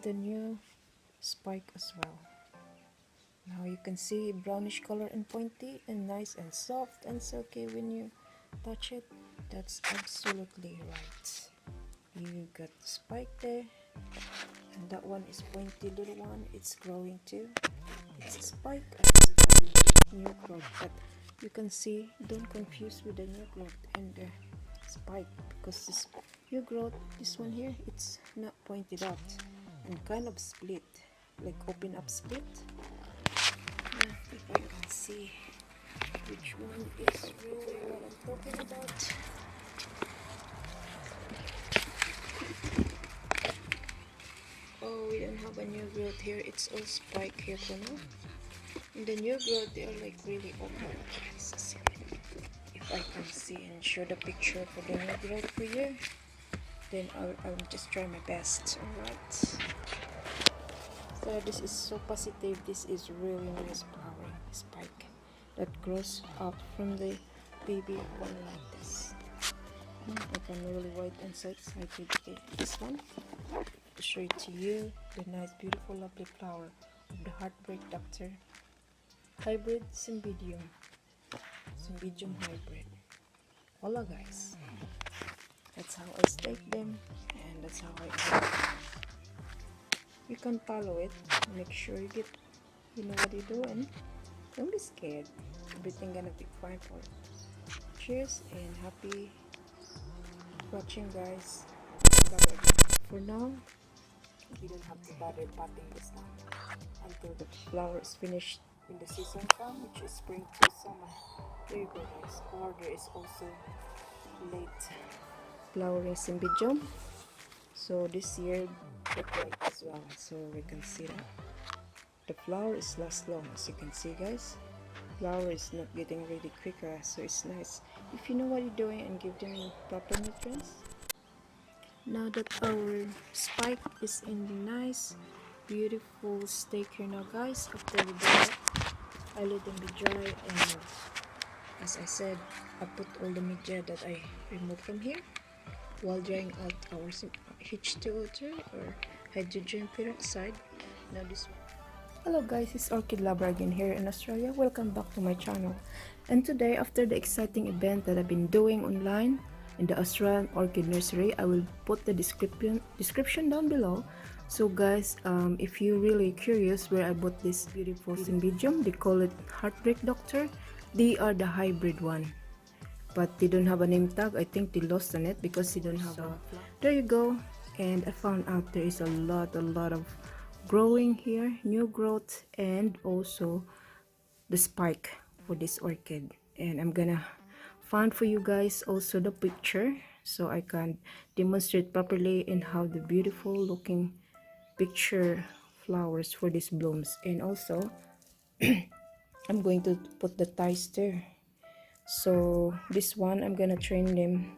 the new spike as well. Now you can see brownish color and pointy and nice and soft and silky when you touch it. That's absolutely right. You got the spike there, and that one is pointy little one. It's growing too. It's a spike and new growth, but you can see, don't confuse with the new growth and the spike, because this new growth, this one here, it's not pointed out and kind of split, like open up split. If I can see which one is really what I'm talking about. Oh, we don't have a new growth here. It's all spike here for now. In the new growth, they are like really open. If I can see and show the picture for the new growth for you, then I'll just try my best. Alright. So this is so positive. This is really nice flowering spike that grows up from the baby one like this. I can really wait and so excited to get this one to show it to you. The nice, beautiful, lovely flower of the Heartbreak Doctor hybrid Cymbidium hybrid. Hola guys, that's how I stake them, and that's how I grow. You can follow it, make sure you know what you're doing. Don't be scared, everything gonna be fine for you. Cheers and happy watching guys. For now, we don't have to bother potting this now until the flower is finished in the season come, which is spring to summer. There you go guys. Or there is also late flowering Cymbidium. So this year look like as well, so we can see that the flower is last long. As you can see guys, flower is not getting really quicker, so it's nice if you know what you're doing and give them proper nutrients. Now that our spike is in the nice beautiful state here now guys, after we done it, I let them be dry, and as I said, I put all the media that I removed from here while drying out our H2O2 or hydrogen peroxide. Now this one. Hello guys, it's Orchid Lover again here in Australia. Welcome back to my channel. And today, after the exciting event that I've been doing online in the Australian Orchid Nursery, I will put the description down below. So guys, if you're really curious where I bought this beautiful Cymbidium, they call it Heartbreak Doctor. They are the hybrid one, but they don't have a name tag. I think they lost on it because they don't have a. There you go. And I found out there is a lot of growing here, new growth, and also the spike for this orchid. And I'm gonna find for you guys also the picture so I can demonstrate properly and how the beautiful looking picture flowers for these blooms. And also I'm going to put the ties there. So this one, I'm gonna train them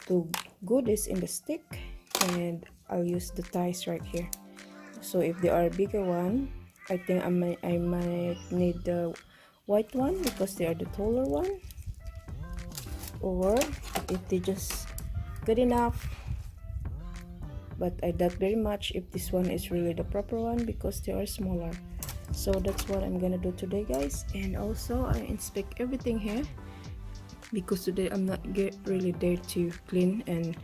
to go this in the stick, and I'll use the ties right here. So if they are a bigger one, I think I might need the white one because they are the taller one. Or if they just good enough, but I doubt very much if this one is really the proper one because they are smaller. So that's what I'm gonna do today guys. And also I inspect everything here because today I'm not really there to clean and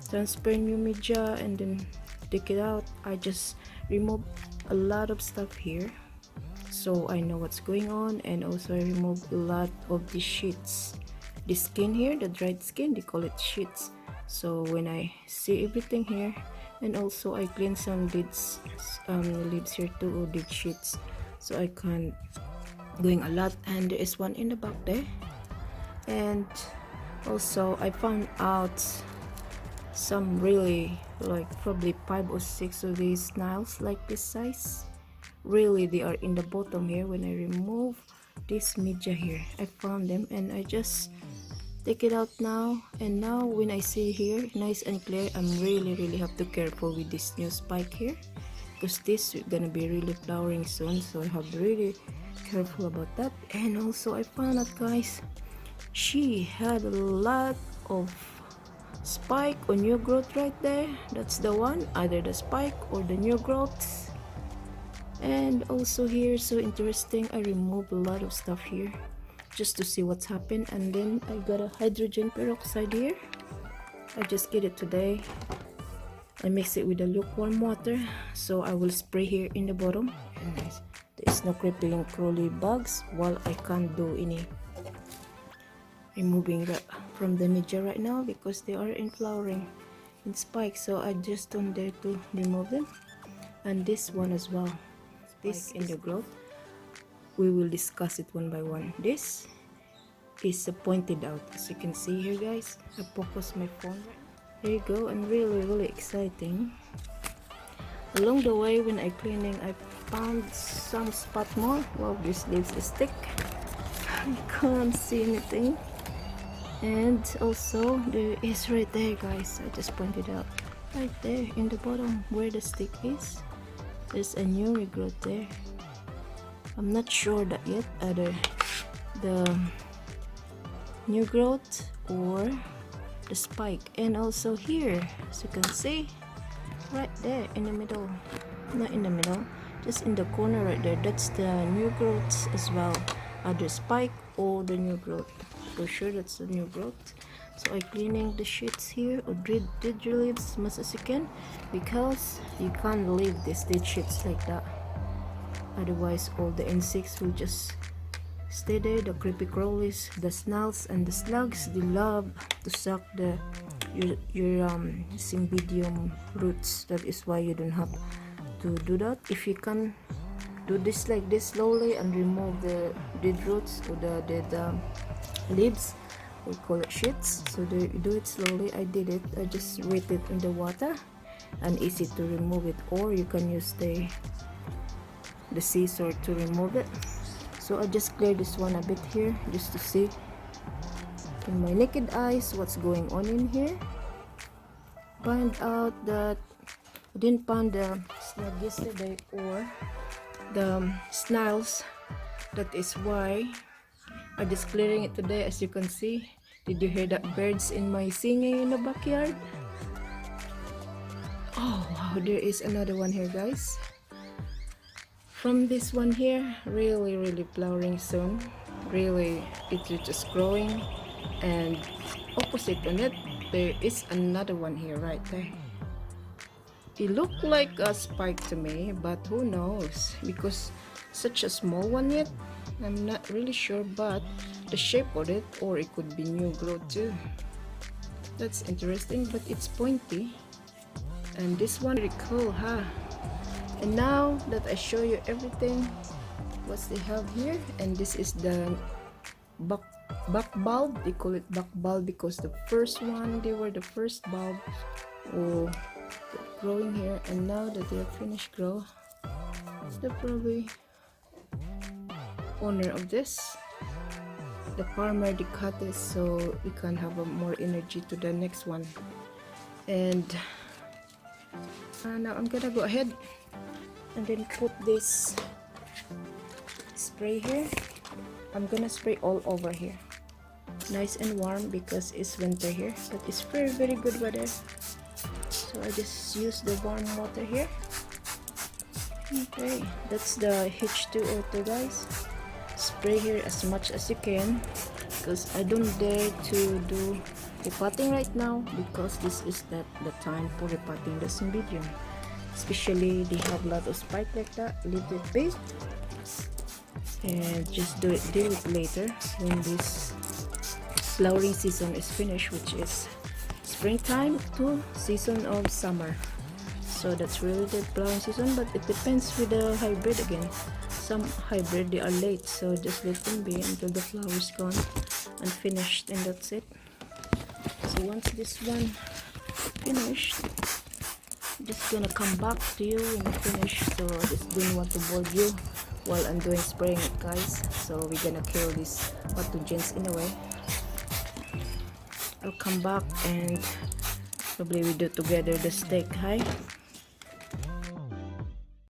transfer new media and then take it out. I just remove a lot of stuff here so I know what's going on, and also I remove a lot of the sheets, the skin here, the dried skin, they call it sheets. So when I see everything here, and also I clean some leaves here too, or dead sheets, so I can doing a lot. And there is one in the back there. And also I found out some really like probably 5 or 6 of these snails like this size. Really, they are in the bottom here. When I remove this media here, I found them and I just take it out now. And now when I see here nice and clear, I'm really have to careful with this new spike here because this is gonna be really flowering soon, so I have to really careful about that. And also I found out guys, she had a lot of spike or new growth right there. That's the one, either the spike or the new growth. And also here, so interesting, I removed a lot of stuff here just to see what's happened. And then I got a hydrogen peroxide here. I just get it today. I mix it with the lukewarm water, so I will spray here in the bottom. And there is no crippling crawly bugs while I can't do any removing from the media right now because they are in flowering in spikes, so I just don't dare to remove them. And this one as well, this in the growth, we will discuss it one by one. This is pointed out, as you can see here guys. I focus my phone right now. There you go, and really exciting. Along the way when I cleaning, I found some spot more. Wow, this leaves is thick. I can't see anything. And also there is right there guys, I just pointed out right there in the bottom where the stick is, there's a new regrowth there. I'm not sure that yet, either the new growth or the spike. And also here, as you can see right there in the middle, not in the middle, just in the corner right there, that's the new growth as well, either spike or the new growth. For sure that's the new growth. So I cleaning the sheets here, or did relieve as much as you can, because you can't leave these dead sheets like that, otherwise all the insects will just stay there. The creepy crawlies, the snails and the slugs, they love to suck your Cymbidium roots. That is why you don't have to do that. If you can do this like this slowly and remove the dead roots or the dead leaves, we call it sheets, so you do it slowly. I did it, I just wet it in the water and easy to remove it, or you can use the scissor to remove it. So I just clear this one a bit here just to see in my naked eyes what's going on in here. Find out that I didn't find the snag yesterday or the snails, that is why I just clearing it today. As you can see, did you hear that birds in my singing in the backyard? Oh wow, there is another one here guys. From this one here, really flowering soon. Really, it is just growing, and opposite on it there is another one here right there. It looked like a spike to me, but who knows, because such a small one yet, I'm not really sure, but the shape of it, or it could be new growth too. That's interesting, but it's pointy. And this one really cool, huh? And now that I show you everything what they have here, and this is the back bulb. They call it back bulb because the first one, they were the first bulb growing here, and now that they are finished grow, they're probably owner of this, the farmer, they cut this so we can have more energy to the next one. And now I'm gonna go ahead and then put this spray here. I'm gonna spray all over here, nice and warm because it's winter here, but it's very good weather, so I just use the warm water here. Okay, that's the H2O2 guys. Spray here as much as you can, because I don't dare to do repotting right now, because this is the time for repotting the Cymbidium. Especially they have a lot of spike like that. Leave it be and just deal it later when this flowering season is finished, which is springtime to season of summer. So that's really the flowering season, but it depends with the hybrid again. Some hybrid, they are late, so just let them be until the flowers gone and finished, and that's it. So once this one finished, just gonna come back to you when I finish. So I just didn't want to bore you while I'm doing spraying it guys, so we're gonna kill these pathogens in a way. I'll come back and probably we do together the steak, hi.